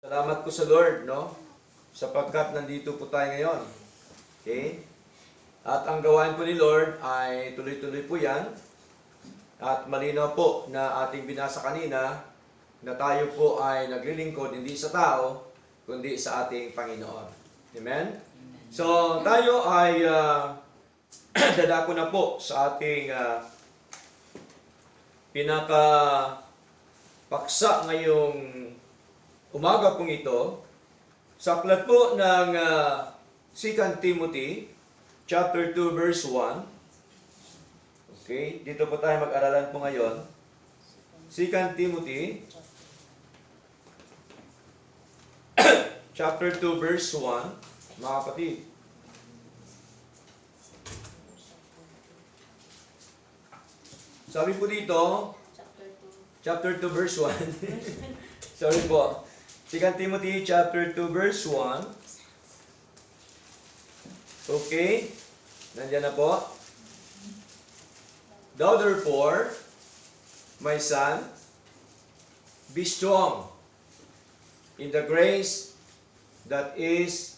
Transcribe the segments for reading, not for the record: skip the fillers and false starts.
Salamat po sa Lord, no? Sapagkat nandito po tayo ngayon. Okay? At ang gawain po ni Lord ay tuloy-tuloy po yan. At malinaw po na ating binasa kanina na tayo po ay naglilingkod hindi sa tao, kundi sa ating Panginoon. Amen? So, tayo ay dadako na po sa ating pinakapaksa ngayong umaga pong ito, sa aklat po ng 2 Timothy, chapter 2, verse 1. Okay, dito po tayo mag-aralan po ngayon. 2 Timothy, chapter 2, verse 1. Mga kapatid, sabi po dito, chapter 2, verse 1. Sorry po. 2 Timothy chapter 2 verse 1. Okay. Nandiyan na po. Thou therefore, my son, be strong in the grace that is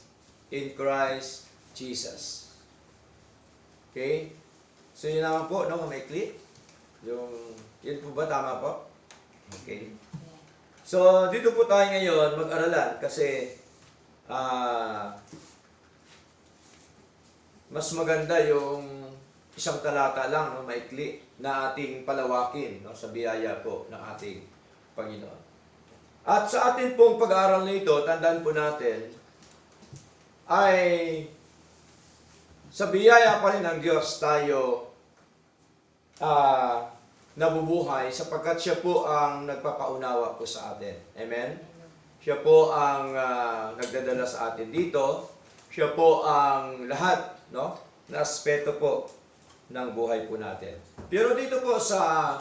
in Christ Jesus. Okay? So yun naman po, no? Maikli. Yun po ba? Tama po? Okay. So, dito po tayo ngayon mag-aralan kasi mas maganda yung isang talata lang, no, maikli, na ating palawakin, no, sa biyaya po ng ating Panginoon. At sa atin pong pag-aaral nito, tandaan po natin, ay sa biyaya pa rin ng Diyos tayo nabubuhay sapagkat siya po ang nagpapaunawa po sa atin. Amen? Siya po ang nagdadala sa atin dito. Siya po ang lahat, no, na aspeto po ng buhay po natin. Pero dito po sa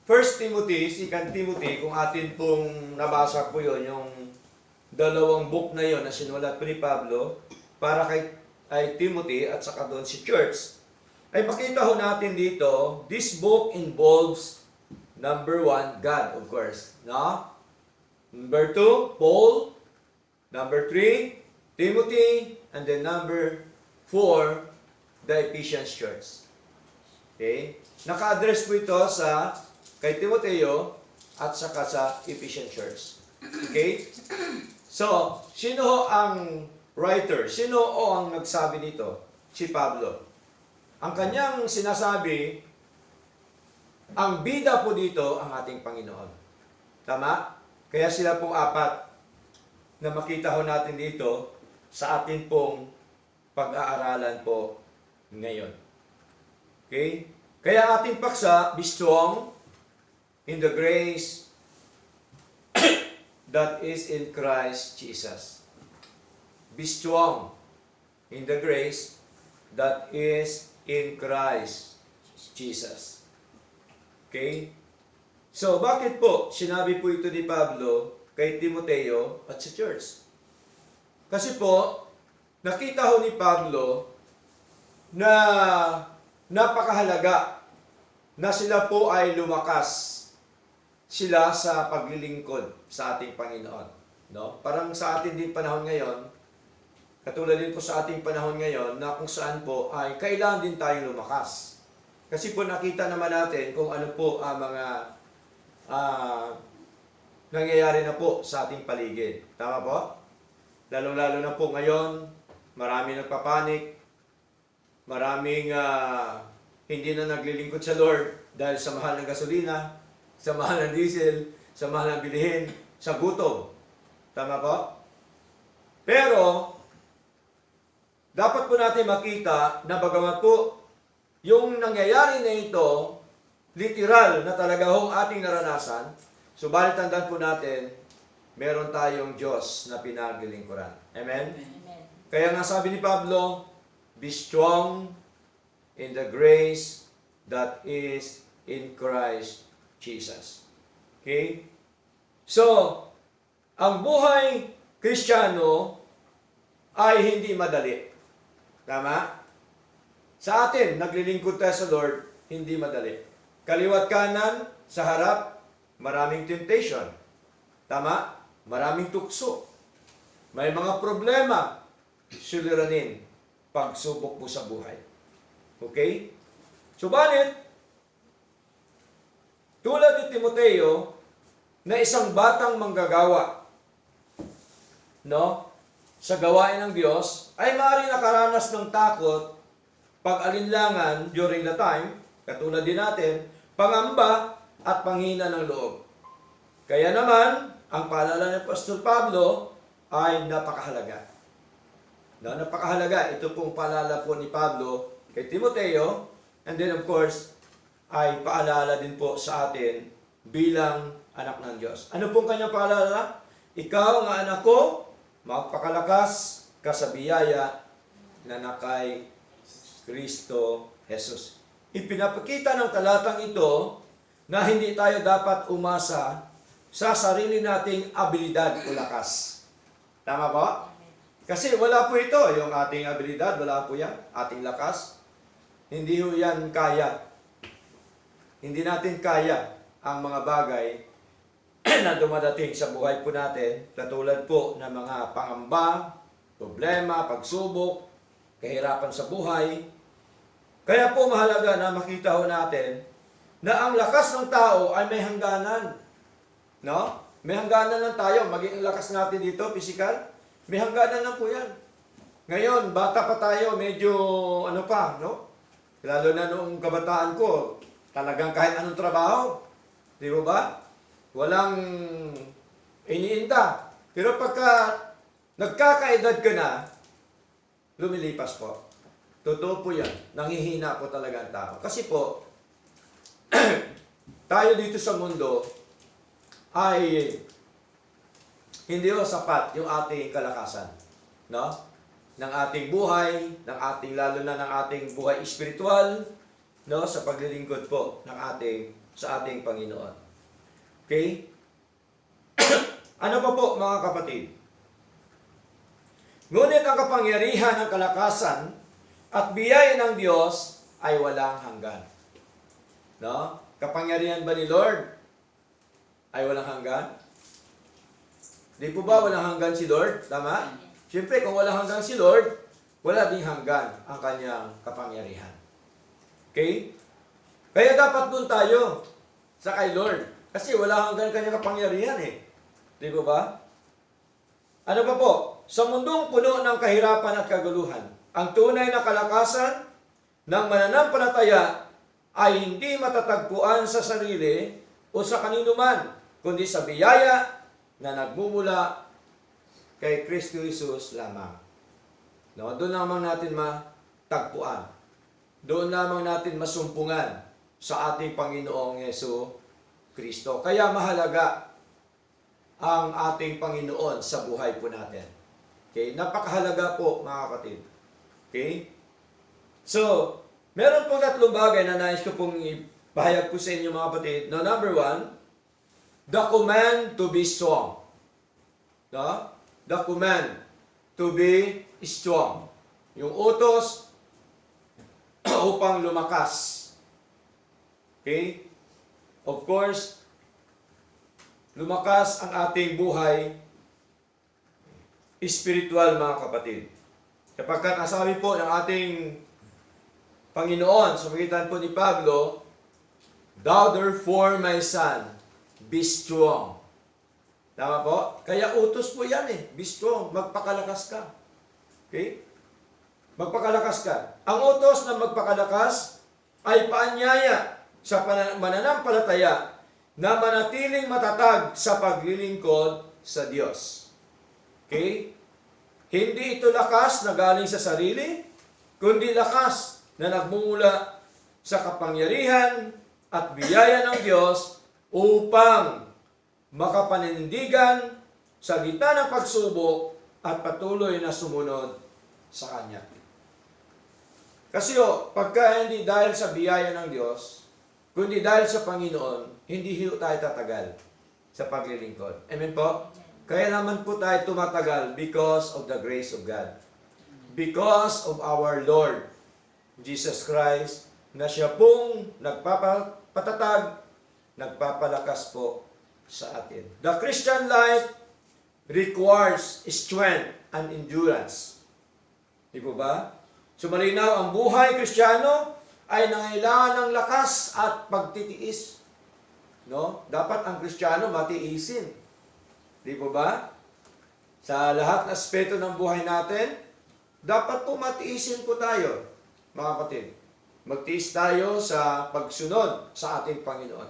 1 Timothy, 2 Timothy, kung atin pong nabasa po yun, yung dalawang book na yon na sinulat po ni Pablo para kay Timothy at saka doon si church, ay makita ho natin dito, this book involves, number 1, God, of course. No? Number 2, Paul. Number 3, Timothy. And then number 4, the Ephesians Church. Okay? Naka-address po ito sa kay Timoteo at saka sa Ephesian Church. Okay? So, sino ho ang writer? Sino ho ang nagsabi nito? Si Pablo. Ang kanyang sinasabi, ang bida po dito ang ating Panginoon. Tama? Kaya sila pong apat na makita ho natin dito sa atin pong pag-aaralan po ngayon. Okay? Kaya ating paksa, be strong in the grace that is in Christ Jesus. Be strong in the grace that is in Christ Jesus. Okay? So, bakit po sinabi po ito ni Pablo kay Timoteo at sa church? Kasi po, nakita ho ni Pablo na napakahalaga na sila po ay lumakas sila sa paglilingkod sa ating Panginoon. No? Parang sa atin din panahon ngayon, katulad din po sa ating panahon ngayon na kung saan po ay kailangan din tayong lumakas. Kasi po nakita naman natin kung ano po ang mga nangyayari na po sa ating paligid. Tama po? Lalong-lalo na po ngayon, maraming nagpapanik, maraming hindi na naglilingkod sa Lord dahil sa mahal ng gasolina, sa mahal ng diesel, sa mahal ng bilihin, sa gutom. Tama po? Pero, dapat po natin makita na bagamat po yung nangyayari na ito, literal na talaga hong ating naranasan, subalit tandaan po natin, meron tayong Diyos na pinaglilingkuran. Amen? Amen. Kaya nga sabi ni Pablo, be strong in the grace that is in Christ Jesus. Okay? So, ang buhay Kristiyano ay hindi madali. Tama? Sa atin, naglilingkod tayo sa Lord, hindi madali. Kaliwat kanan, sa harap, maraming temptation. Tama? maraming tukso, may mga problema, suliranin, pagsubok mo sa buhay. Okay? Subalit, tulad ni Timoteo, na isang batang manggagawa, no, sa gawain ng Diyos, ay maaaring nakaranas ng takot, pag-alinlangan during the time, katulad din natin, pangamba at panghina ng loob. Kaya naman, ang paalala ni Pastor Pablo ay napakahalaga. No, napakahalaga. Ito pong paalala po ni Pablo kay Timoteo, and then of course, ay paalala din po sa atin bilang anak ng Diyos. Ano pong kanyang paalala? Ikaw nga anak ko, magpakalakas ka sa biyaya na nakay Kristo Jesus. Ipinapakita ng talatang ito na hindi tayo dapat umasa sa sarili nating abilidad o lakas. Tama ba? Kasi wala po ito, yung ating abilidad, wala po yan, ating lakas. Hindi ho yan kaya. Hindi natin kaya ang mga bagay na dumadating sa buhay po natin, katulad po ng mga pangamba, problema, pagsubok, kahirapan sa buhay. Kaya po mahalaga na makita ho natin na ang lakas ng tao ay may hangganan. No? May hangganan lang tayo. Maging lakas natin dito, physical, may hangganan lang po yan. Ngayon, bata pa tayo, medyo ano pa, no? Lalo na noong kabataan ko, talagang kahit anong trabaho. Di ba? Walang iniinda. Pero pagka nagkakaedad ka na, lumilipas po. Totoo po yan. Nangihina po talaga ang tao. Kasi po, tayo dito sa mundo ay hindi ho sapat yung ating kalakasan. No? Ng ating buhay, ng ating, lalo na ng ating buhay espiritual, no? Sa paglilingkod po ng sa ating Panginoon. Okay? Ano pa po mga kapatid? Ngunit ang kapangyarihan ng kalakasan at biyaya ng Diyos ay walang hanggan. No? Kapangyarihan ba ni Lord ay walang hanggan? Di po ba walang hanggan si Lord? Tama? Siyempre, kung walang hanggan si Lord, wala ding hanggan ang kanyang kapangyarihan. Okay? Kaya dapat dun tayo sa kay Lord. Kasi wala hanggan kanyang kapangyarihan eh. Di po ba? Ano pa po? Sa mundong puno ng kahirapan at kaguluhan, ang tunay na kalakasan ng mananampalataya ay hindi matatagpuan sa sarili o sa kanino man, kundi sa biyaya na nagmumula kay Kristo Jesus lamang. No, doon lamang natin matagpuan. Doon lamang natin masumpungan sa ating Panginoong Yesu Kristo. Kaya mahalaga ang ating Panginoon sa buhay po natin. Okay? Napakahalaga po, mga kapatid. Okay? So, meron pong tatlong bagay na nais ko pong ipahayag po sa inyo, mga kapatid. No, number one, the command to be strong. No? The command to be strong. Yung utos upang lumakas. Okay? Of course, lumakas ang ating buhay spiritual, mga kapatid. Kapag nasabi po ng ating Panginoon sa magitan po ni Pablo, "Thou therefore, my son, be strong." Tama po? Kaya utos po yan eh. Be strong. Magpakalakas ka. Okay? Magpakalakas ka. Ang utos na magpakalakas ay paanyaya sa mananampalataya na manatiling matatag sa paglilingkod sa Diyos. Okay? Hindi ito lakas na galing sa sarili, kundi lakas na nagmumula sa kapangyarihan at biyaya ng Diyos upang makapanindigan sa gitna ng pagsubok at patuloy na sumunod sa Kanya. Kasi pagka hindi dahil sa biyaya ng Diyos, kundi dahil sa Panginoon, hindi tayo tatagal sa paglilingkod. Amen po? Kaya naman po tayo tumatagal because of the grace of God. Because of our Lord Jesus Christ, na siya pong nagpapatatag, nagpapalakas po sa atin. The Christian life requires strength and endurance. Di po ba? So malinaw, ang buhay Kristiyano ay nangailangan ng lakas at pagtitiis. No? Dapat ang Kristiyano matiisin. Di po ba? Sa lahat ng aspeto ng buhay natin, dapat po matiisin po tayo, mga kapatid. Magtiis tayo sa pagsunod sa ating Panginoon.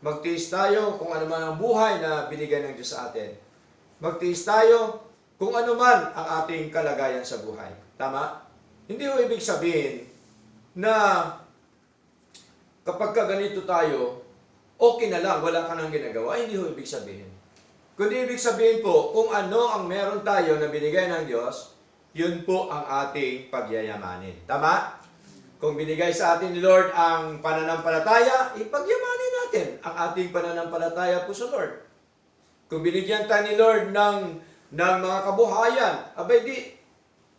Magtiis tayo kung ano man ang buhay na binigay ng Diyos sa atin. Magtiis tayo kung ano man ang ating kalagayan sa buhay. Tama? Hindi ko ibig sabihin na kapag ganito tayo, okay na lang, wala ka nang ginagawa. Hindi ko ibig sabihin. Kundi ibig sabihin po, kung ano ang meron tayo na binigay ng Diyos, yun po ang ating pagyayamanin. Tama? Kung binigay sa atin ni Lord ang pananampalataya, ipagyamanin natin ang ating pananampalataya po sa Lord. Kung binigyan tayo ni Lord ng mga kabuhayan, abay di,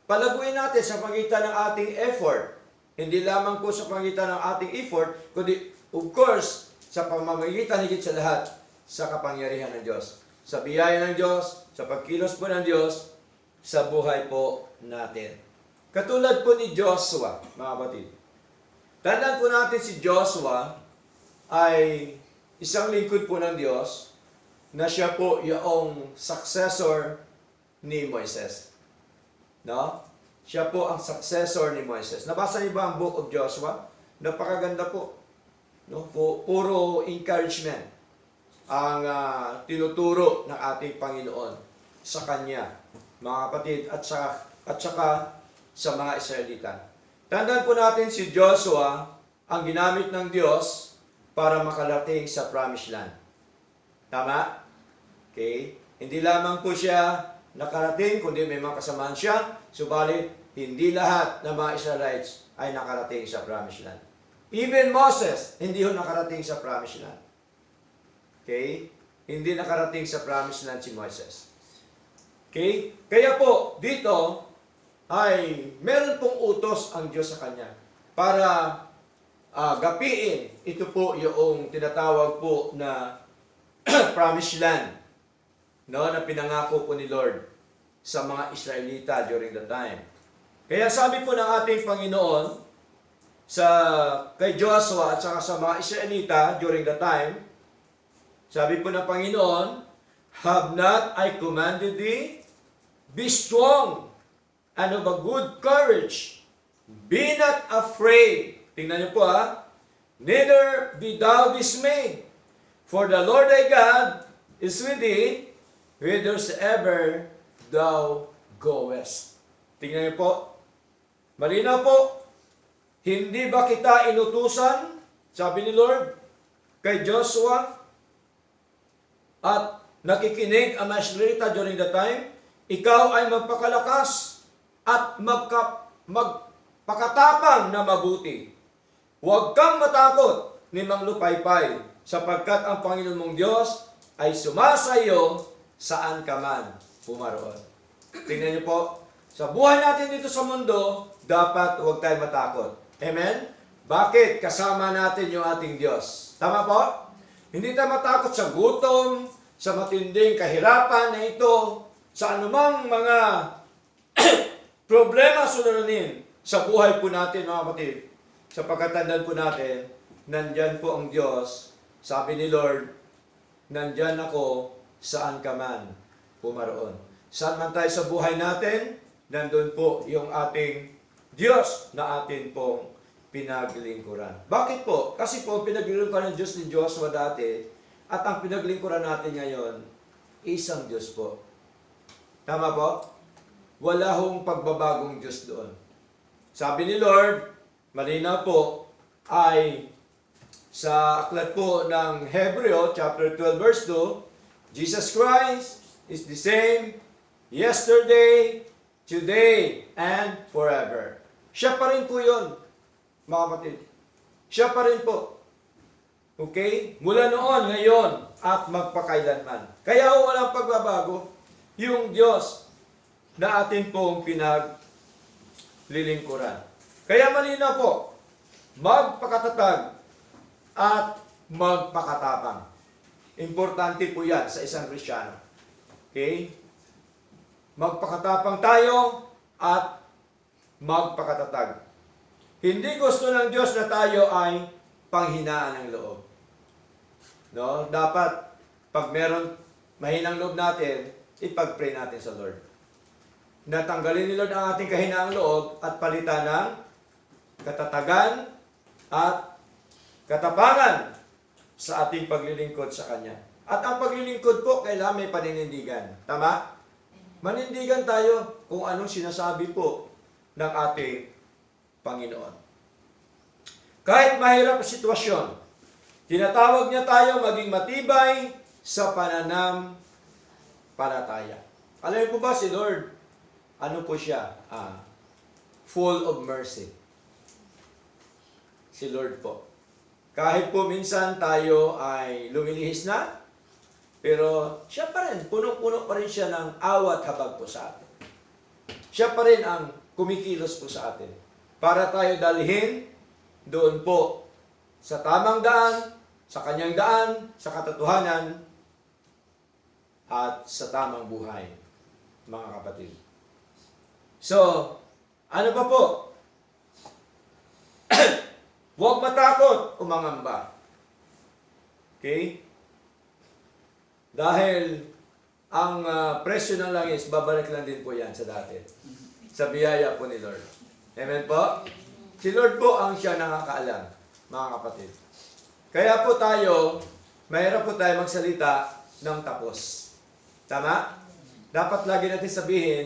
palaguin natin sa pagitan ng ating effort. Hindi lamang po sa pagitan ng ating effort, kundi of course, sa pamamagitan higit sa lahat, sa kapangyarihan ng Diyos. Sa biyaya ng Diyos, sa pagkilos po ng Diyos, sa buhay po natin. Katulad po ni Joshua, mga kapatid. Tandaan po natin si Joshua ay isang lingkod po ng Diyos na siya po yung successor ni Moises. No? Siya po ang successor ni Moises. Nabasa niyo ba ang Book of Joshua? Napakaganda po. No? Puro encouragement ang tinuturo ng ating Panginoon sa Kanya, mga kapatid, at saka sa mga Israelita. Tandaan po natin si Joshua ang ginamit ng Diyos para makarating sa Promised Land. Tama? Okay? Hindi lamang po siya nakarating, kundi may mga kasamaan siya, subalit hindi lahat ng mga Israelites ay nakarating sa Promised Land. Even Moses, hindi ho nakarating sa Promised Land. Okay? Hindi nakarating sa Promised Land si Moses. Okay? Kaya po, dito, ay meron pong utos ang Diyos sa kanya para gapiin ito po yung tinatawag po na Promised Land, no, na pinangako po ni Lord sa mga Israelita during the time. Kaya sabi po ng ating Panginoon kay Joshua at saka sa mga Israelita during the time, sabi po ng Panginoon, "Have not I commanded thee? Be strong and of a good courage. Be not afraid." Tingnan niyo po "Neither be thou dismayed. For the Lord thy God is with thee, whithersoever thou goest." Tingnan niyo po. Malinaw po. Hindi ba kita inutusan, sabi ni Lord, kay Joshua, at nakikinig ang mga Israelita during the time, ikaw ay magpakalakas at magpakatapang na mabuti. Huwag kang matakot ni manglupaypay, sapagkat ang Panginoon mong Diyos ay sumasayo saan ka man pumaroon. Tingnan niyo po, sa buhay natin dito sa mundo, dapat huwag tayo matakot. Amen? Bakit? Kasama natin yung ating Diyos. Tama po? Hindi tayo matakot sa gutom, sa matinding kahirapan na ito, sa anumang mga problema suliranin sa buhay po natin, mga kapatid. Sa pagkatandaan po natin, nandyan po ang Diyos. Sabi ni Lord, nandyan ako saan ka man pumaroon. Saan man tayo sa buhay natin, nandun po yung ating Diyos na atin pong pinaglingkuran. Bakit po? Kasi po, pinaglingkuran ng Diyos ni Joshua dati, at ang pinaglingkuran natin ngayon, isang Diyos po. Tama po? Wala hong pagbabagong Diyos doon. Sabi ni Lord, malinaw po, ay sa aklat po ng Hebreo, chapter 12, verse 2, Jesus Christ is the same yesterday, today, and forever. Siya pa rin po yun, mga kapatid. Siya pa rin po. Okay? Mula noon, ngayon, at magpakailanman. Kaya walang pagbabago. Yung Diyos na atin pong pinaglilingkuran. Kaya malinaw po, magpakatatag at magpakatapang. Importante po yan sa isang Kristiyano. Okay? magpakatapang tayo at magpakatatag. Hindi gusto ng Diyos na tayo ay panghinaan ng loob. No? Dapat, pag meron mahinang loob natin, ipag-pray natin sa Lord. Natanggalin ni Lord ang ating kahinaang loob at palitan ng katatagan at katapangan sa ating paglilingkod sa Kanya. At ang paglilingkod po, kailangan may paninindigan. Tama? Manindigan tayo kung anong sinasabi po ng ating Panginoon. Kahit mahirap ang sitwasyon, tinatawag niya tayo maging matibay sa pananampalataya. Alam niyo po ba si Lord, ano po siya? Full of mercy. Si Lord po. Kahit po minsan tayo ay lumilihis na, pero siya pa rin, punong-puno pa rin siya ng awa at habag po sa atin. Siya pa rin ang kumikilos po sa atin para tayo dalhin doon po sa tamang daan, sa kanyang daan, sa katotohanan, at sa tamang buhay, mga kapatid. So, ano pa po? Huwag matakot o mangamba. Okay? Dahil ang presyo ng langis, babalik lang din po yan sa dati. Sa biyaya po ni Lord. Amen po? Si Lord po ang siya nakakaalam, mga kapatid. Kaya po tayo, mahirap po tayo magsalita ng tapos. Tama? Dapat lagi natin sabihin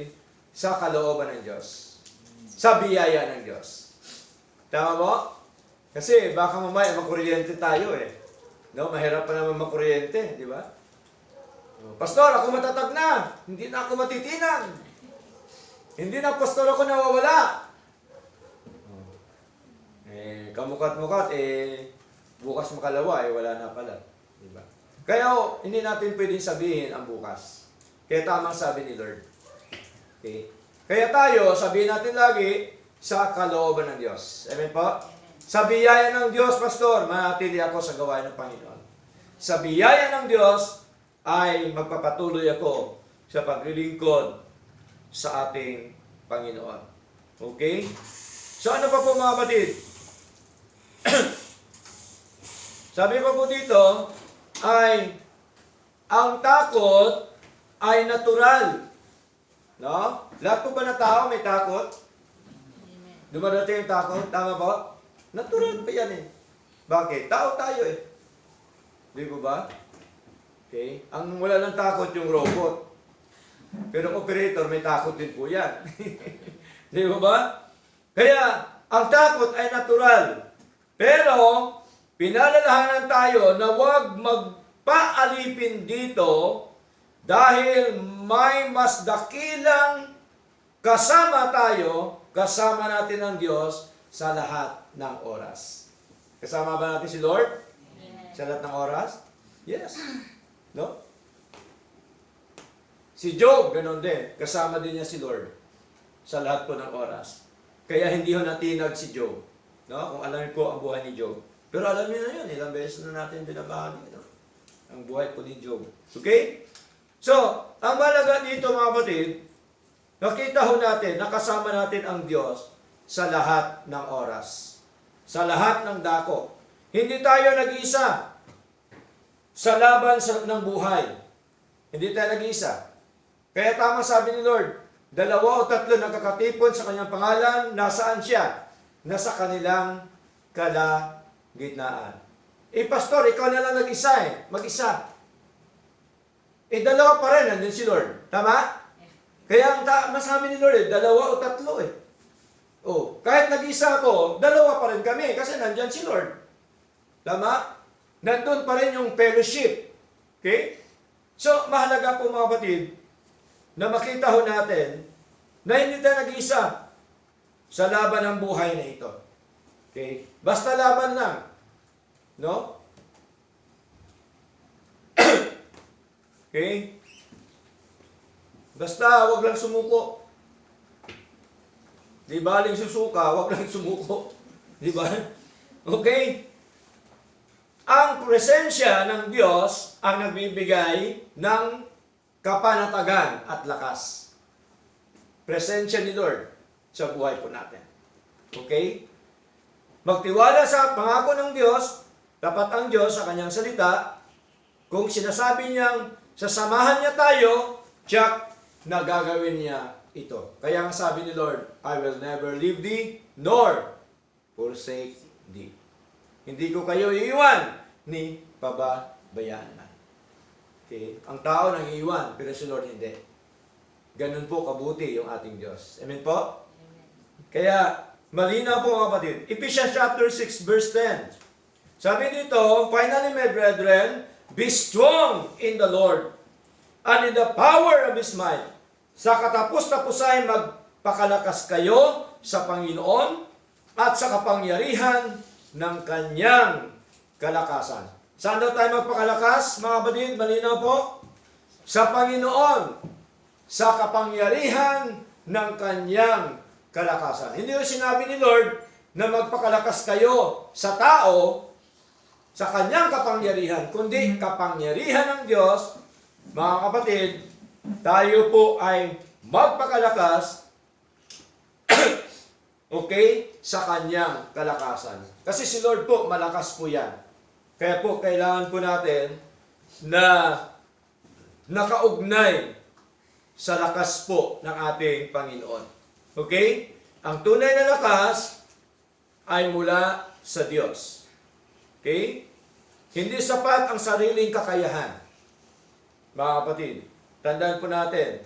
sa kalooban ng Diyos. Sa biyaya ng Diyos. Tama mo? Kasi baka mamaya makuryente tayo eh. No? Mahirap pa naman makuryente, di ba? Pastor, ako matatag na. Hindi na ako matitinag. Hindi na, pastor, ako nawawala. Kamukat-mukat, bukas makalawa, wala na pala. Diba? Kaya hindi natin pwedeng sabihin ang bukas. Kaya tamang sabi ni Lord. Okay? Kaya tayo, sabihin natin lagi, sa kalooban ng Diyos. Amen po? Sa biyaya ng Diyos, pastor, manatili ako sa gawain ng Panginoon. Sa biyaya ng Diyos, ay magpapatuloy ako sa paglilingkod sa ating Panginoon. Okay? So ano pa po mga kapatid? Sabi pa po dito, ay ang takot ay natural. No? Lahat po ba na tao may takot? Dumadating yung takot? Tama po? Natural pa yan eh. Bakit? Tao tayo eh. Di po ba? Okay? Ang wala ng takot yung robot. Pero operator, may takot din po yan. Di po ba? Kaya, ang takot ay natural. Pero, pinalalahanan tayo na huwag magpaalipin dito dahil may mas dakilang kasama tayo, kasama natin ang Diyos sa lahat ng oras. Kasama ba natin si Lord? Amen. Sa lahat ng oras? Yes. No? Si Job, ganun din. Kasama din niya si Lord sa lahat po ng oras. Kaya hindi ho natinag si Job. No? Kung alam ko ang buhay ni Job. Pero alam niyo na yun, ilang beses na natin binabahagi. No? Ang buhay po ni Job. Okay? So, ang malaga dito mga kapatid, nakita ho natin, nakasama natin ang Diyos sa lahat ng oras. Sa lahat ng dako. Hindi tayo nag-iisa sa laban ng buhay. Hindi tayo nag-iisa. Kaya tama sabi ni Lord, 2 o 3 nagkakatipon sa kanyang pangalan, nasaan siya? Nasa kanilang kalagitnaan. Pastor, ikaw na lang nag-isa eh. Mag-isa. 2 pa rin, nandun si Lord. Tama? Kaya ang masabi ni Lord 2 o 3 eh. Kahit nag-isa ako, 2 pa rin kami kasi nandyan si Lord. Tama? Nandun pa rin yung fellowship. Okay? So, mahalaga po mga kapatid, na makita ho natin na hindi tayo nag-iisa sa laban ng buhay na ito. Okay? Basta laban lang. No? Okay? Basta wag lang sumuko. Di ba? Aling susuka, wag lang sumuko. Di ba? Okay? Ang presensya ng Diyos ang nagbibigay ng kapanatagan at lakas. presensya ni Lord sa buhay po natin. Okay? Magtiwala sa pangako ng Diyos, dapat ang Diyos sa kanyang salita, kung sinasabi niyang sasamahan niya tayo, tiyak na gagawin niya ito. Kaya nga sabi ni Lord, I will never leave thee, nor forsake thee. Hindi ko kayo iiwan, ni pababayaan man. Okay? Ang tao nang iiwan, pero si Lord hindi. Ganun po kabuti yung ating Diyos. Amen po? Amen. Kaya, malinaw po mga kapatid. Ephesians chapter 6 verse 10. Sabi dito, finally my brethren, be strong in the Lord and in the power of His might. Sa katapos-tapos ay magpakalakas kayo sa Panginoon at sa kapangyarihan ng Kanyang kalakasan. Saan daw tayo magpakalakas, mga kapatid? Malinaw po? Sa Panginoon. Sa kapangyarihan ng Kanyang kalakasan. Hindi yung sinabi ni Lord na magpakalakas kayo sa tao, sa Kanyang kapangyarihan, kundi kapangyarihan ng Diyos, mga kapatid, tayo po ay magpakalakas okay, sa Kanyang kalakasan. Kasi si Lord po, malakas po yan. Kaya po, kailangan po natin na nakaugnay sa lakas po ng ating Panginoon. Okay? Ang tunay na lakas ay mula sa Diyos. Okay? Hindi sapat ang sariling kakayahan. Mga kapatid, tandaan po natin.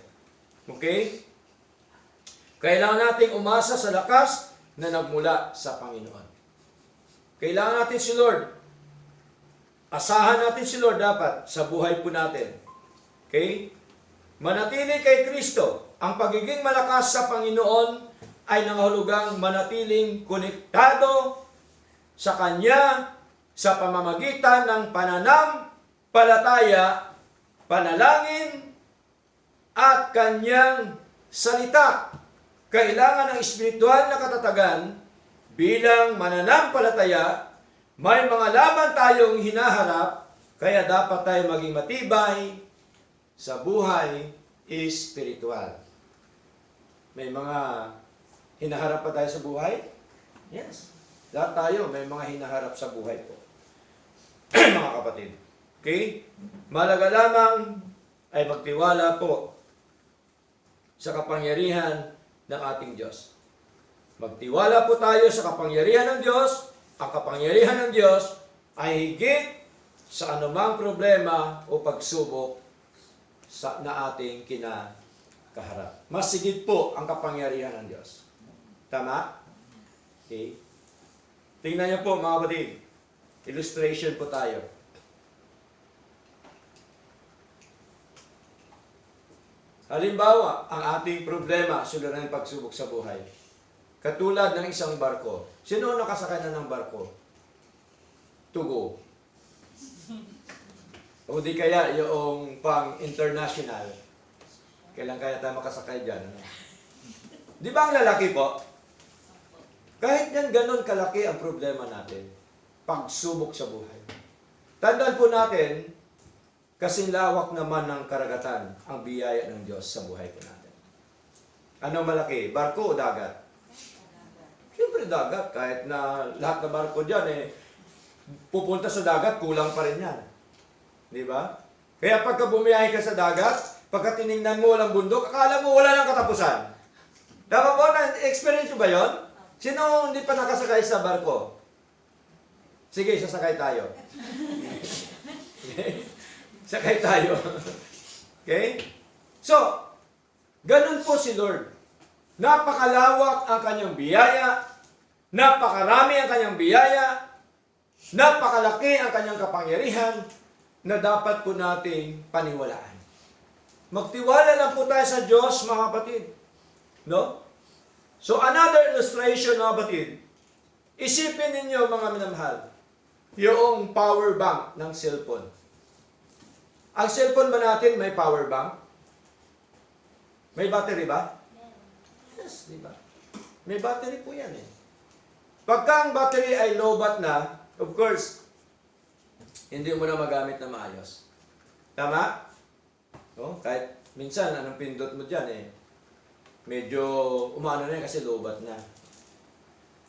Okay? Kailangan nating umasa sa lakas na nagmula sa Panginoon. Kailangan natin si Lord. Asahan natin si Lord dapat sa buhay po natin. Okay? Manatili kay Kristo. Ang pagiging malakas sa Panginoon ay nangahulugang manatiling konektado sa Kanya sa pamamagitan ng pananampalataya, panalangin, at Kanyang salita. Kailangan ng espiritual na katatagan bilang mananampalataya. May mga laban tayong hinaharap, kaya dapat tayo maging matibay sa buhay espiritual. May mga hinaharap pa tayo sa buhay? Yes. Lahat tayo may mga hinaharap sa buhay po. Mga kapatid. Okay? Malaga lamang ay magtiwala po sa kapangyarihan ng ating Diyos. Magtiwala po tayo sa kapangyarihan ng Diyos. Ang kapangyarihan ng Diyos ay higit sa anumang problema o pagsubok na ating kinakaharap. Mas higit po ang kapangyarihan ng Diyos. Tama? Okay. Tingnan niyo po mga kapatid. Illustration po tayo. Halimbawa, ang ating problema, suliranin pagsubok sa buhay. Katulad ng isang barko. Sino nakasakay na ng barko? Tugo. O di kaya yung pang-international. Kailan kaya tayo makasakay dyan? Ano? Di ba ang lalaki po? Kahit yan ganun kalaki ang problema natin. Pagsubok sa buhay. Tandaan po natin, kasing lawak naman ng karagatan ang biyaya ng Diyos sa buhay po natin. Anong malaki? Barko o dagat? Siyempre dagat. Kahit na lahat ng barko dyan, pupunta sa dagat, kulang pa rin yan. Di ba? Kaya pagka bumiyahe ka sa dagat, pagka tinignan mo walang bundok, akala mo wala nang katapusan. Dapat po, na-experience ba yon? Sino hindi pa nakasakay sa barko? Sige, sasakay tayo. Sakay tayo. Okay? So, ganun po si Lord. Napakalawak ang kanyang biyaya, napakarami ang kanyang biyaya, napakalaki ang kanyang kapangyarihan, na dapat po nating paniwalaan. Magtiwala lang po tayo sa Diyos, mga kapatid. No? So, another illustration, mga kapatid. Isipin ninyo, mga minamahal, yung power bank ng cellphone. Ang cellphone ba natin may power bank? May battery ba? Yes, di ba? May battery po yan eh. Pagka ang battery ay low-bat na, of course, hindi mo na magamit na maayos. Tama? Oh, kahit minsan, anong pindot mo dyan medyo umano na yan kasi lobat na.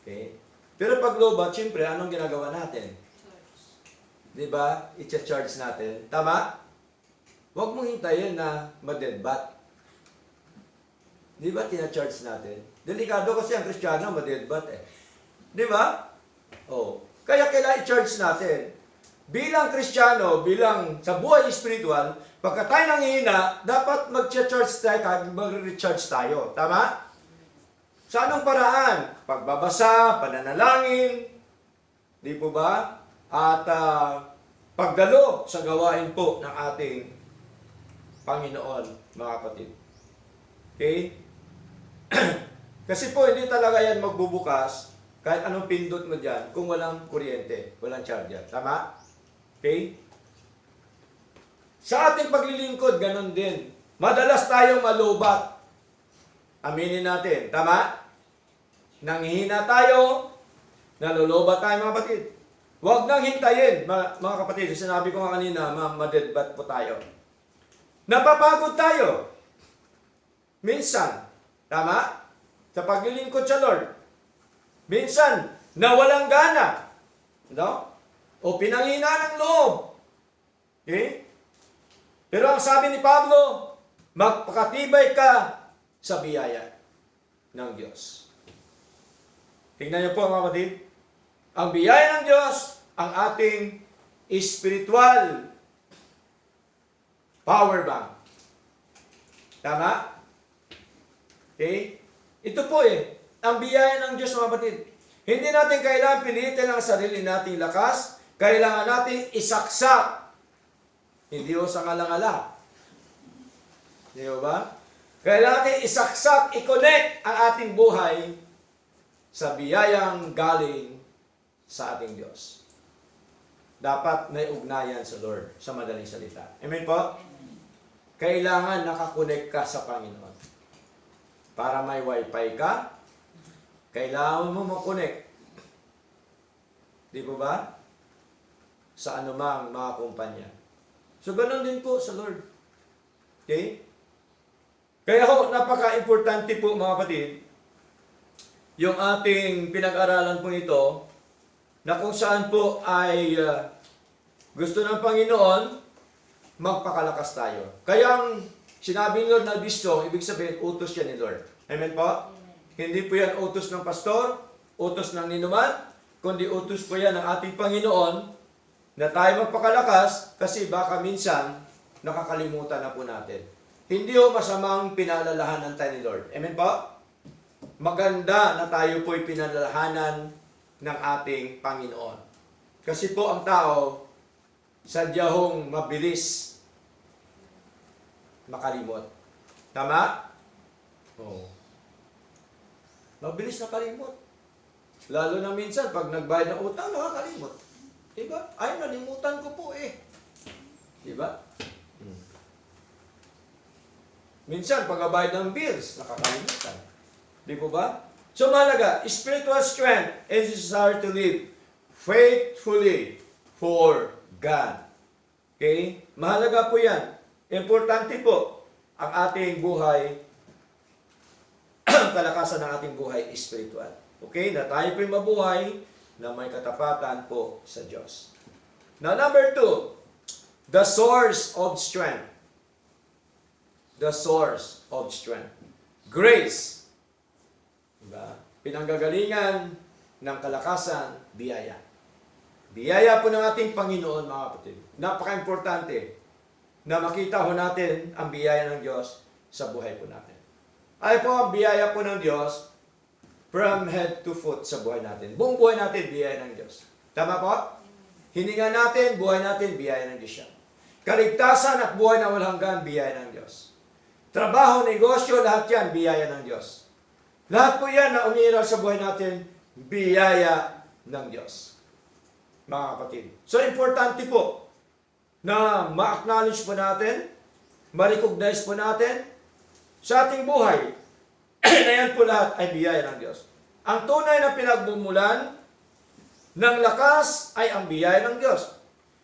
Okay? Pero pag lobat, siyempre, anong ginagawa natin? Di ba? I-charge natin. Tama? Huwag mong hintayin na ma-deadbat. Di ba? Tina-charge natin. Delikado kasi ang Kristiyano ma-deadbat eh. Di ba? Oh. Kaya kailangan i-charge natin. Bilang Kristiyano, bilang sa buhay spiritual, pagka tayo nanghihina, dapat mag-charge tayo, mag-recharge tayo. Tama? Sa anong paraan? Pagbabasa, pananalangin, di po ba? At pagdalo sa gawain po ng ating Panginoon, mga kapatid. Okay? Kasi po, hindi talaga yan magbubukas kahit anong pindot mo dyan kung walang kuryente, walang charger. Tama? Okay? Sa ating paglilingkod, ganun din. Madalas tayong malubat. Aminin natin. Tama? Nanghihina tayo, nalulubat tayo mga kapatid. Huwag nang hintayin, mga kapatid. Sinabi ko nga kanina, ma-deadbat po tayo. Napapagod tayo. Minsan. Tama? Sa paglilingkod sa Lord. Minsan, nawalang gana. No? O pinanghina ng loob. Okay? Pero ang sabi ni Pablo, magpakatibay ka sa biyaya ng Diyos. Tingnan niyo po mga kapatid. Ang biyaya ng Diyos, ang ating spiritual power bank. Tama? Okay? Ito po ang biyaya ng Diyos mga kapatid. Hindi natin kailangan pilitin ang sarili nating lakas. Kailangan natin isaksak. Hindi o sa ngalang-ala. Di ba? Kailangan natin isaksak, i-connect ang ating buhay sa biyayang galing sa ating Diyos. Dapat may ugnayan sa Lord, sa madaling salita. Amen po? Kailangan nakakonect ka sa Panginoon. Para may wifi ka, kailangan mo makonect. Di po ba? Sa anumang mga kumpanya. So, ganun din po sa Lord. Okay? Kaya ho, napaka-importante po mga kapatid, yung ating pinag-aralan po ito, na kung saan po ay gusto ng Panginoon, magpakalakas tayo. Kaya ang sinabi ni Lord na gusto, ibig sabihin, utos yan ni Lord. Amen po? Amen. Hindi po yan utos ng pastor, utos ng ninuman, kundi utos po yan ng ating Panginoon, na tayo magpakalakas kasi baka minsan nakakalimutan na po natin. Hindi ho masamang pinalalahanan tayo ni Lord. Amen po? Maganda na tayo po'y pinalalahanan ng ating Panginoon. Kasi po ang tao, sadya hong mabilis makalimot. Tama? Oo. Mabilis nakalimot. Lalo na minsan, pag nagbayad ng utang, nakakalimot. Diba? Ay, nalimutan ko po eh. Diba? Minsan, pagbabayad ng bills, nakakalimutan. Di po ba? So, mahalaga, spiritual strength is desire to live faithfully for God. Okay? Mahalaga po yan. Importante po ang ating buhay, kalakasan ng ating buhay spiritual. Okay? Na tayo po'y mabuhay na may katapatan po sa Diyos. Now, number 2, the source of strength. The source of strength. Grace. Diba? Pinanggagalingan ng kalakasan, biyaya. Biyaya po ng ating Panginoon, mga kapatid. Napaka-importante na makita ho natin ang biyaya ng Diyos sa buhay po natin. Ay po ang biyaya po ng Diyos from head to foot sa buhay natin. Buong buhay natin, biyaya ng Diyos. Tama po? Hininga natin, buhay natin, biyaya ng Diyos siya. Kaligtasan at buhay na walang hanggan, biyaya ng Diyos. Trabaho, negosyo, lahat yan, biyaya ng Diyos. Lahat po yan na umiiral sa buhay natin, biyaya ng Diyos. Mga kapatid. So, importante po na ma-acknowledge po natin, ma-recognize po natin sa ating buhay na yan po lahat ay biyaya ng Diyos. Ang tunay na pinagbumulan ng lakas ay ang biyaya ng Diyos.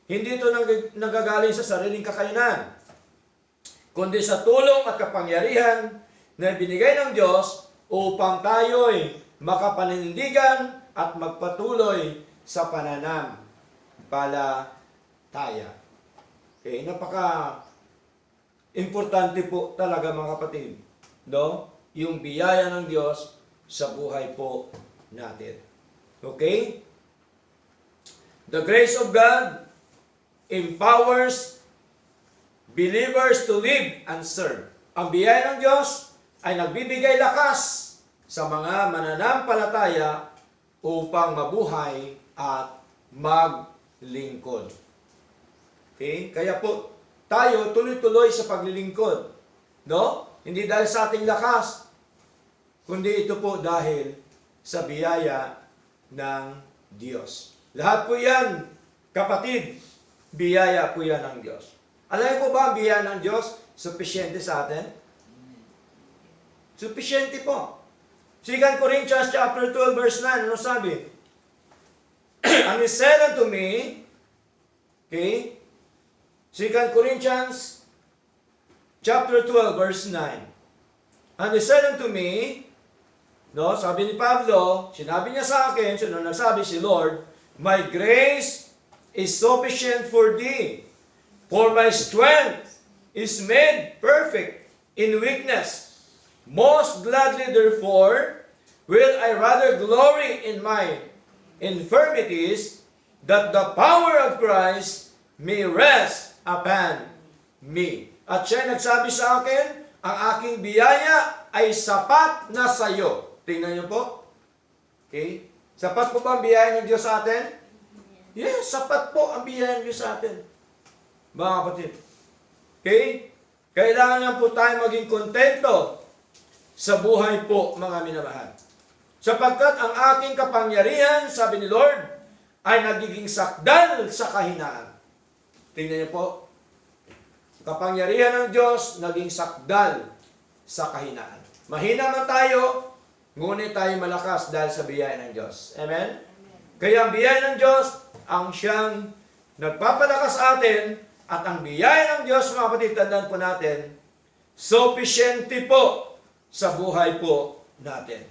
Hindi ito nanggagaling sa sariling kakayanan, kundi sa tulong at kapangyarihan na binigay ng Diyos upang tayo'y makapanindigan at magpatuloy sa pananampalataya. Okay, importante po talaga mga kapatid, no? Yung biyaya ng Diyos sa buhay po natin. Okay? The grace of God empowers believers to live and serve. Ang biyaya ng Diyos ay nagbibigay lakas sa mga mananampalataya upang mabuhay at maglingkod. Okay? Kaya po, tayo tuloy-tuloy sa paglilingkod. No? Hindi dahil sa ating lakas, kundi ito po dahil sa biyaya ng Diyos. Lahat po yan, kapatid, biyaya po yan ng Diyos. Alam po ba ang biyaya ng Diyos? Sufficiente sa atin? Sufficiente po. 2 Corinthians chapter 12 verse 9, ano sabi? And he said unto me, okay, 2 Corinthians chapter 12 verse 9. And he said unto me, no, sabi ni Pablo, sinabi niya sa akin, so nung nagsabi si Lord, my grace is sufficient for thee, for my strength is made perfect in weakness. Most gladly, therefore, will I rather glory in my infirmities, that the power of Christ may rest upon me. At siya nagsabi sa akin, ang aking biyaya ay sapat na sa iyo. Tingnan niyo po. Okay? Sapat po ba ang biyaya ng Diyos sa atin? Yes, sapat po ang biyaya ng Diyos sa atin. Mga kapatid. Okay? Kailangan lang po tayo maging kontento sa buhay po, mga minamahal. Sapagkat ang aking kapangyarihan, sabi ni Lord, ay nagiging sakdal sa kahinaan. Tingnan niyo po. Kapangyarihan ng Diyos, naging sakdal sa kahinaan. Mahina man tayo, ngunit tayo malakas dahil sa biyaya ng Diyos. Amen? Kaya ang biyaya ng Diyos, ang siyang nagpapalakas atin, at ang biyaya ng Diyos, mga kapatid, tandaan po natin, sufficiente po sa buhay po natin.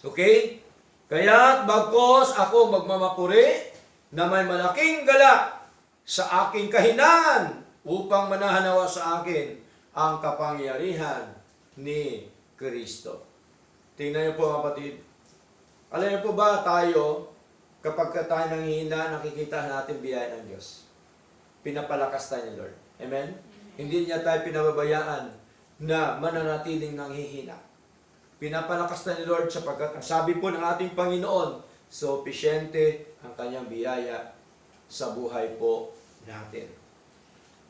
Okay? Kaya bagkos ako magmamapuri na may malaking galak sa aking kahinaan upang manahanawa sa akin ang kapangyarihan ni Kristo. Tingnan niyo po, kapatid. Alam niyo po ba tayo, kapag tayo nanghihina, nakikita natin biyaya ng Diyos. Pinapalakas tayo ni Lord. Amen? Hindi niya tayo pinababayaan na mananatiling nanghihina. Pinapalakas tayo ni Lord sapagkat ang sabi po ng ating Panginoon, sufficiente ang kanyang biyaya sa buhay po natin.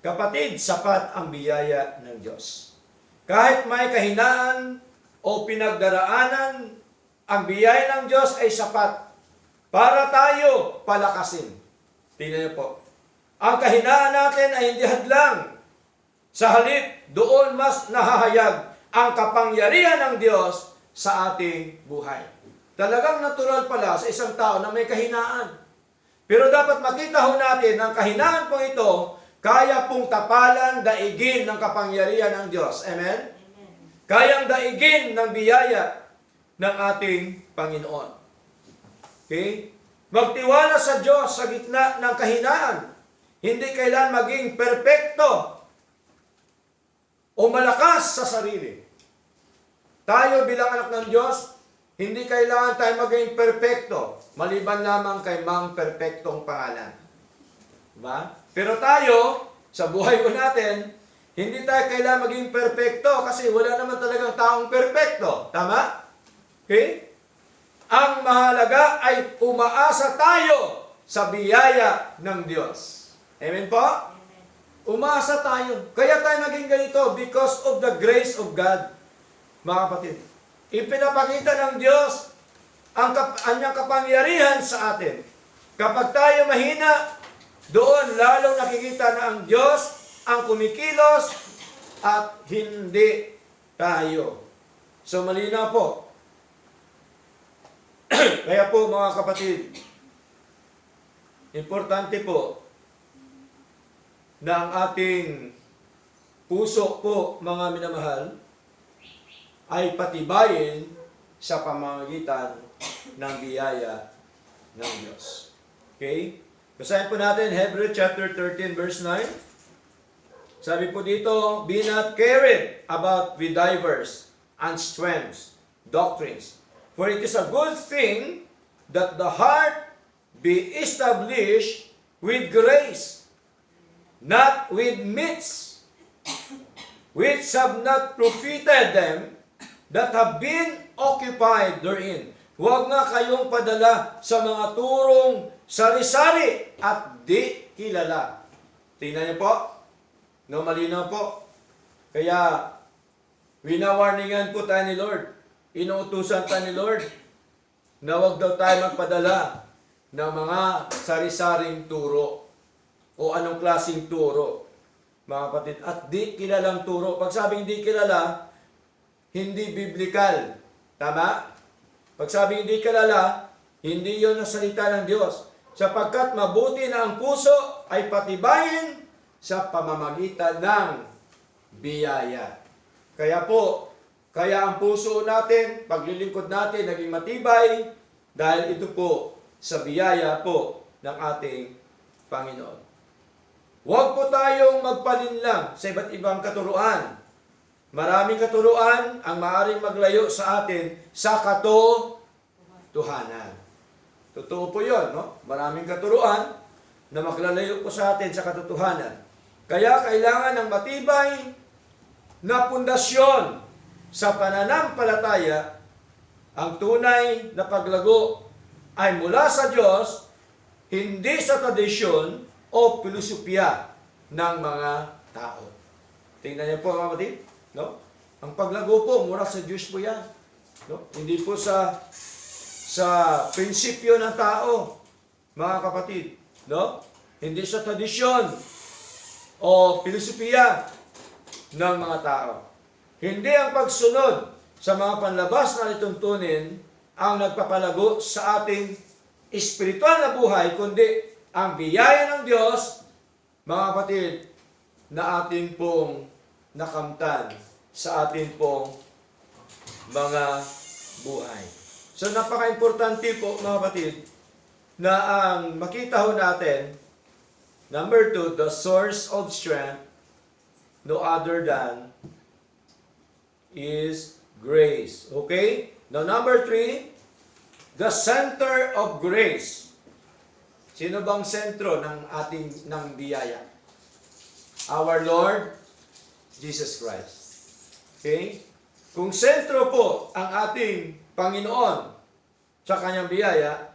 Kapatid, sapat ang biyaya ng Diyos. Kahit may kahinaan o pinagdaraanan, ang biyaya ng Diyos ay sapat para tayo palakasin. Tingnan niyo po. Ang kahinaan natin ay hindi hadlang. Sa halip, doon mas nahahayag ang kapangyarihan ng Diyos sa ating buhay. Talagang natural pala sa isang tao na may kahinaan. Pero dapat makita ho natin ang kahinaan po ito, kaya pong tapalan, daigin ng kapangyarihan ng Diyos. Amen? Kayang daigin ng biyaya ng ating Panginoon. Okay? Magtiwala sa Diyos sa gitna ng kahinaan. Hindi kailan maging perpekto o malakas sa sarili. Tayo bilang anak ng Diyos, hindi kailangan tayo maging perpekto, maliban lamang kay Mang Perpektong pangalan. Diba? Pero tayo, sa buhay ko natin, hindi tayo kailangan maging perpekto kasi wala naman talagang taong perpekto. Tama? Okay? Ang mahalaga ay umaasa tayo sa biyaya ng Diyos. Amen po? Umaasa tayo. Kaya tayo naging ganito because of the grace of God. Mga kapatid, ipinapakita ng Diyos ang kanyang kapangyarihan sa atin. Kapag tayo mahina, doon lalong nakikita na ang Diyos ang kumikilos at hindi tayo. So malinaw po. Kaya po mga kapatid, importante po na ang ating puso po, mga minamahal, ay patibayin sa pamamagitan ng biyaya ng Diyos. Okay? Basahin po natin Hebrews chapter 13 verse 9. Sabi po dito, be not carried about with divers and strange doctrines. For it is a good thing that the heart be established with grace, not with myths, which have not profited them that have been occupied therein. Huwag nga kayong padala sa mga turong sari-sari at di kilala. Tingnan niyo po. No, malinaw po. Kaya, winawarningan po tayo ni Lord. Inuutusan tayo ni Lord na huwag daw tayo magpadala ng mga sari-saring turo o anong klaseng turo, mga kapatid. At di kilalang turo. Pag sabing di kilala, hindi biblical. Tama? Pag sabing di kilala, hindi yon ang salita ng Diyos. Sapagkat mabuti na ang puso ay patibayin sa pamamagitan ng biyaya. Kaya po, kaya ang puso natin, paglilingkod natin, naging matibay dahil ito po sa biyaya po ng ating Panginoon. Huwag po tayong magpalinlang sa iba't ibang katuruan. Maraming katuruan ang maaaring maglayo sa atin sa katotohanan. Totoo po yun, no? Maraming katuruan na maglalayo po sa atin sa katotohanan. Kaya kailangan ng matibay na pundasyon sa pananampalataya. Ang tunay na paglago ay mula sa Diyos, hindi sa tradisyon o pilosopiya ng mga tao. Tingnan niyo po mga kapatid, no? Ang paglago po mula sa Diyos po yan, no? Hindi po sa prinsipyo ng tao, mga kapatid, no? Hindi sa tradisyon o pilosopiya ng mga tao. Hindi ang pagsunod sa mga panlabas na lituntunin ang nagpapalago sa ating espiritual na buhay, kundi ang biyaya ng Diyos, mga kapatid, na atin pong nakamtan sa atin pong mga buhay. So, napaka-importante po, mga kapatid, na ang makita ho natin, number 2, the source of strength, no other than, is grace. Okay? Now, number 3, the center of grace. Sino bang sentro ng biyaya? Our Lord Jesus Christ. Okay? Kung sentro po ang ating Panginoon sa kanyang biyaya,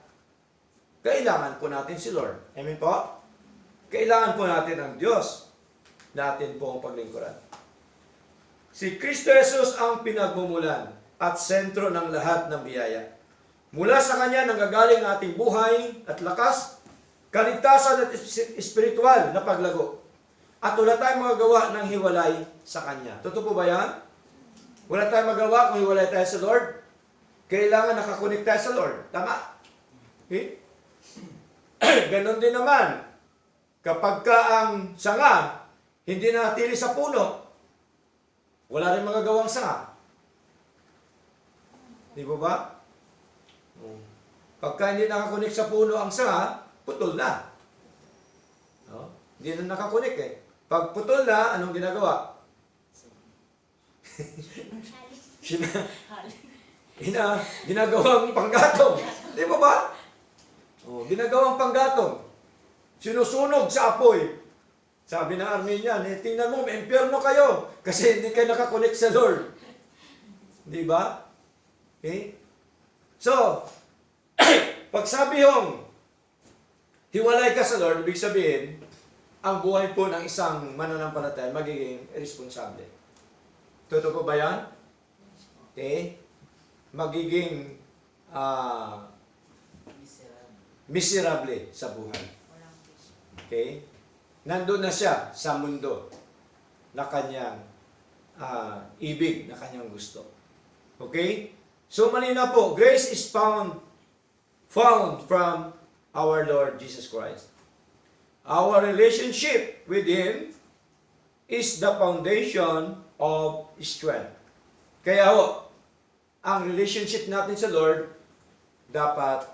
kailangan po natin si Lord. Amen po? Kailangan po natin ang Diyos natin po ang paglingkuran. Si Kristo Jesus ang pinagmumulan at sentro ng lahat ng biyaya. Mula sa Kanya nanggagaling ang ating buhay at lakas, kaligtasan at espiritual na paglago. At wala tayong magagawa ng hiwalay sa Kanya. Totoo po ba yan? Wala tayong magawa kung hiwalay tayo sa Lord. Kailangan nakakonek tayo sa Lord. Tama? Okay? Ganon din naman. Kapag ka ang sanga, hindi natili sa puno, wala rin magagawang sanga. Di ba ba? Pagka hindi nakakonek sa puno ang sanga, putol na. No? Hindi na nakakonek eh. Pag putol na, anong ginagawa? Ginagawang panggatong. Di ba ba? Ginagawang panggatong. Sinusunog sa apoy. Sabi ng Armenian, tingnan mo, may impyerno kayo kasi hindi kayo nakakonect sa Lord. Di ba? Okay? So, pag sabi yung hiwalay ka sa Lord, ibig sabihin, ang buhay po ng isang mananampalataya magiging irresponsable. Totoo po ba yan? Okay? Magiging miserable sa buhay. Okay? Nandun na siya sa mundo na kanyang ibig, na kanyang gusto. Okay? So, malinaw po, grace is found from our Lord Jesus Christ. Our relationship with Him is the foundation of strength. Kaya ho, ang relationship natin sa Lord, dapat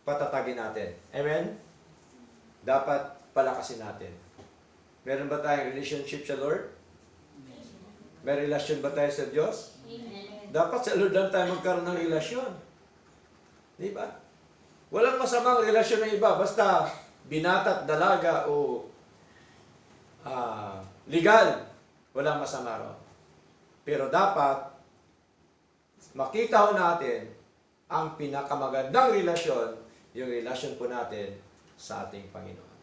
patatagin natin. Amen? Dapat palakasin natin. Meron ba tayong relationship sa Lord? May relasyon ba tayo sa Diyos? Dapat sa Lord lang tayo magkaroon ng relasyon. Di ba? Walang masamang relasyon ng iba. Basta binata at dalaga o legal. Walang masama ron. Pero dapat makita natin ang pinakamagandang relasyon, yung relasyon po natin sa ating Panginoon.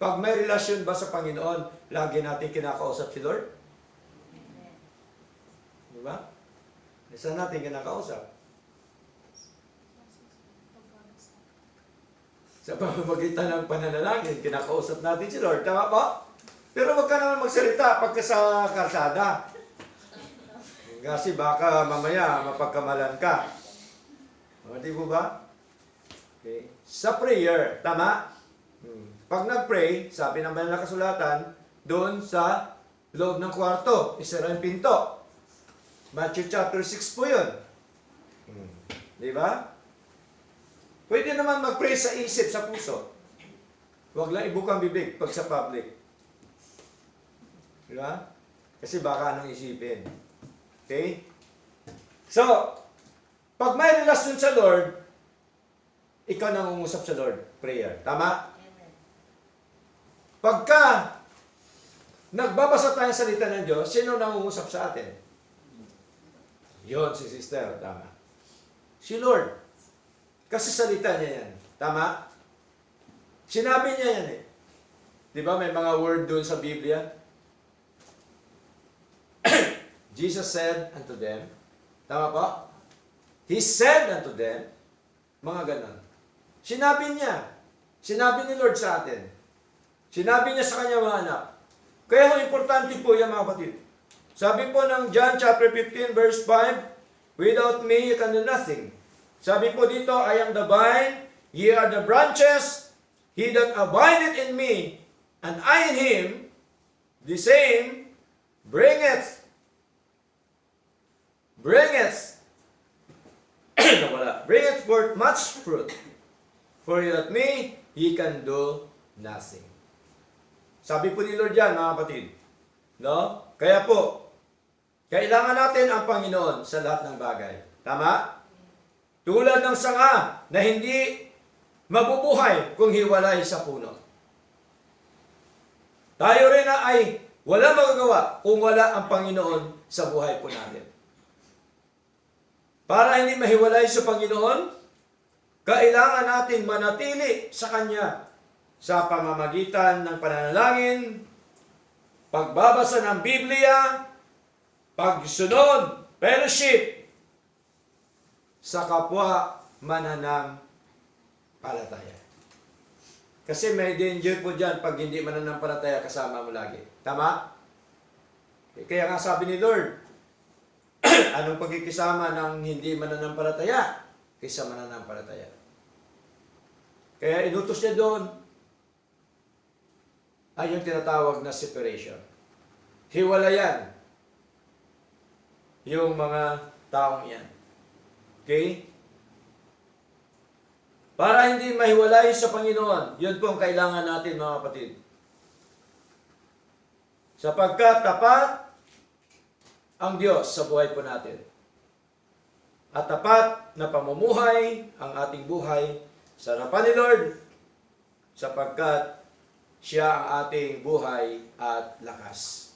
Pag may relasyon ba sa Panginoon, lagi natin kinakausap si Lord? Di ba? Saan natin kinakausap? Sa pamamagitan ng pananalangin, kinakausap natin si Lord. Tama po? Pero wag ka naman magsalita pagka sa kalsada. Kasi baka mamaya mapagkamalan ka. Di po ba? Okay. Sa prayer, tama? Pag nag-pray, sabi ng banal na kasulatan, doon sa loob ng kwarto, isara yung pinto. Matthew chapter 6 po yun. Di ba? Pwede naman mag-pray sa isip, sa puso. Huwag lang ibukang bibig pag sa public. Di ba? Kasi baka anong isipin. Okay? So, pag may relasyon sa Lord, ikaw nangungusap sa Lord. Prayer. Tama? Pagka nagbabasa tayo sa salita ng Diyos, sino nangungusap sa atin? Yun, si sister. Tama. Si Lord. Kasi salita niya yan. Tama? Sinabi niya yan eh. Di ba may mga word doon sa Biblia? Jesus said unto them, tama po? He said unto them, mga ganon. Sinabi niya. Sinabi ni Lord sa atin. Sinabi niya sa kanya mga anak. Kaya ang importante po yan mga kapatid. Sabi po ng John chapter 15 verse 5, without me you can do nothing. Sabi po dito, I am the vine, ye are the branches, he that abideth in me, and I in him, the same bringeth forth much fruit. For without me, ye can do nothing. Sabi po ni Lord yan, mga kapatid. No? Kaya po, kailangan natin ang Panginoon sa lahat ng bagay. Tama? Tulad ng sanga na hindi mabubuhay kung hiwalay sa puno. Tayo rin na ay wala magagawa kung wala ang Panginoon sa buhay po natin. Para hindi mahiwalay sa Panginoon, kailangan natin manatili sa Kanya sa pamamagitan ng pananalangin, pagbabasa ng Biblia, pagsunod, fellowship, sa kapwa mananampalataya. Kasi may danger po dyan pag hindi mananampalataya kasama mo lagi. Tama? Kaya nga sabi ni Lord, anong pagkikisama ng hindi mananampalataya kaysa mananampalataya? Kaya inutos niya doon ay yung tinatawag na separation. Hiwalayan yung mga taong yan. Okay? Para hindi mahiwalay sa Panginoon, yun po ang kailangan natin mga kapatid. Sapagkat tapat ang Diyos sa buhay po natin. At tapat na pamumuhay ang ating buhay sa harapan ni Lord, sapagkat Siya ang ating buhay at lakas.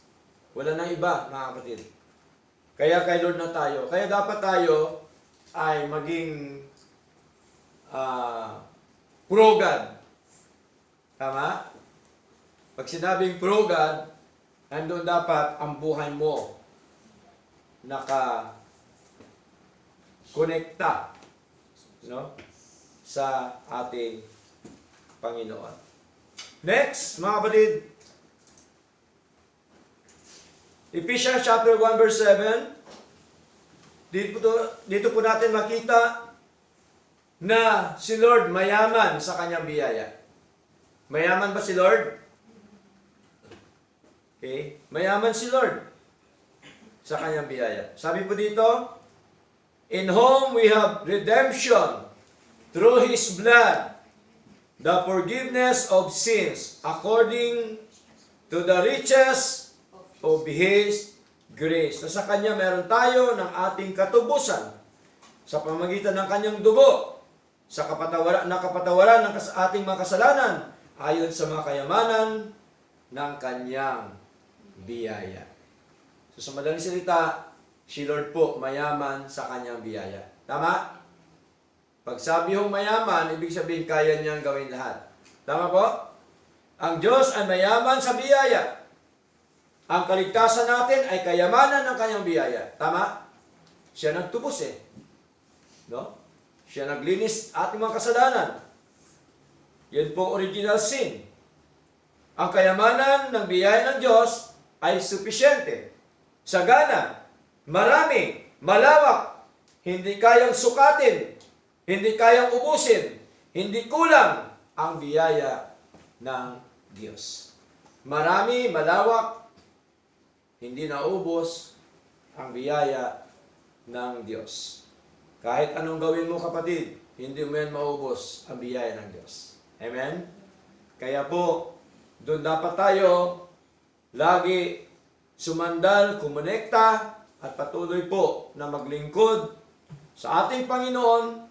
Wala nang iba, mga kapatid. Kaya kay Lord na tayo. Kaya dapat tayo ay maging pro-God. Tama? Pag sinabing pro-God, nandun dapat ang buhay mo naka-konekta, no, sa ating Panginoon. Next, mga kapatid, Ephesians chapter 1 verse 7. Dito po natin makita na si Lord mayaman sa kanyang biyaya. Mayaman ba si Lord? Okay. Mayaman si Lord sa kanyang biyaya. Sabi po dito, in whom we have redemption through His blood, the forgiveness of sins, according to the riches of His grace. So sa Kanya meron tayo ng ating katubusan sa pamamagitan ng Kanyang dugo, sa kapatawaran ng ating mga kasalanan, ayon sa mga kayamanan ng Kanyang biyaya. So sa madaling salita, si Lord po mayaman sa Kanyang biyaya. Tama? Pag sabi hong mayaman, ibig sabihin kaya niyang gawin lahat. Tama po? Ang Diyos ay mayaman sa biyaya. Ang kaligtasan natin ay kayamanan ng Kanyang biyaya. Tama? Siya nagtubos eh. No? Siya naglinis ating mga kasalanan. Yan po original sin. Ang kayamanan ng biyaya ng Diyos ay sufisyente. Sagana, marami, malawak, hindi kayang sukatin, hindi kayang ubusin, hindi kulang ang biyaya ng Diyos. Marami, malawak, hindi naubos ang biyaya ng Diyos. Kahit anong gawin mo kapatid, hindi mo yan maubos ang biyaya ng Diyos. Amen? Kaya po, doon dapat tayo lagi sumandal, kumonekta, at patuloy po na maglingkod sa ating Panginoon,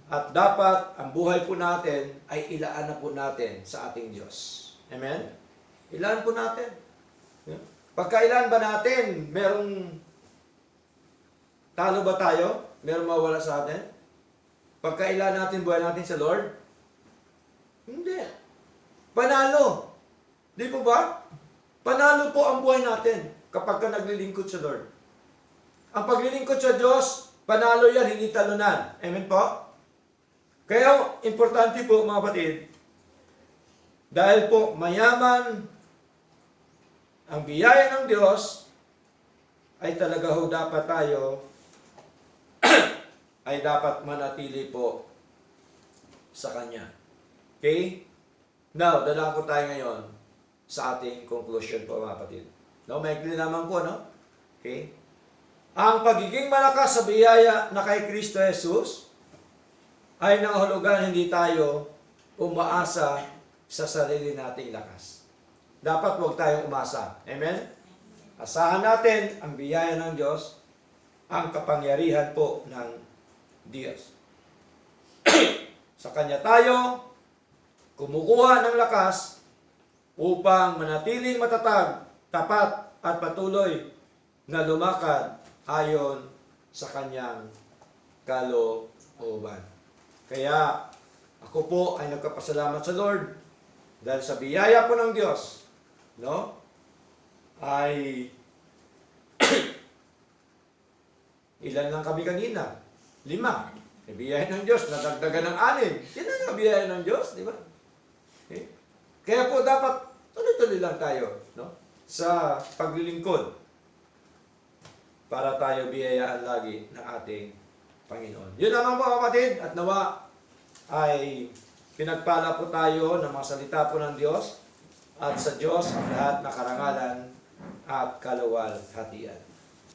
at dapat ang buhay po natin ay ilaan na po natin sa ating Diyos. Amen? Ilaan po natin. Pagkailan ba natin, merong talo ba tayo? Merong mawala sa atin? Pagkailan natin buhay natin sa Lord? Hindi. Panalo. Di po ba? Panalo po ang buhay natin kapag ka naglilingkod sa Lord. Ang paglilingkod sa Diyos, panalo yan, hindi talunan. Amen po? Kaya, importante po mga kapatid, dahil po mayaman ang biyaya ng Diyos, ay talaga ho dapat tayo ay dapat manatili po sa Kanya. Okay? Now, dalako tayo ngayon sa ating conclusion po mga kapatid. No, maikli naman po, no? Okay? Ang pagiging malakas sa biyaya na kay Kristo Jesus ay nangahulugan hindi tayo umaasa sa sarili nating lakas. Dapat huwag tayong umasa. Amen? Asahan natin ang biyaya ng Diyos, ang kapangyarihan po ng Diyos. Sa Kanya tayo kumukuha ng lakas upang manatiling matatag, tapat at patuloy na lumakad ayon sa Kanyang kalooban. Kaya ako po ay nagkapasalamat sa Lord dahil sa biyaya po ng Diyos, no? Ay ilan lang kami kanina? 5. Biyaya ng Diyos, nadagdagan ng 6. Yan ang biyaya ng Diyos, di ba? Okay? Kaya po dapat tuloy-tuloy lang tayo, no? Sa paglilingkod para tayo biyayaan lagi ng ating Panginoon. Yun naman po kapatid, at nawa ay pinagpala po tayo ng mga salita po ng Diyos, at sa Diyos ang lahat na karangalan at kaluwalhatian.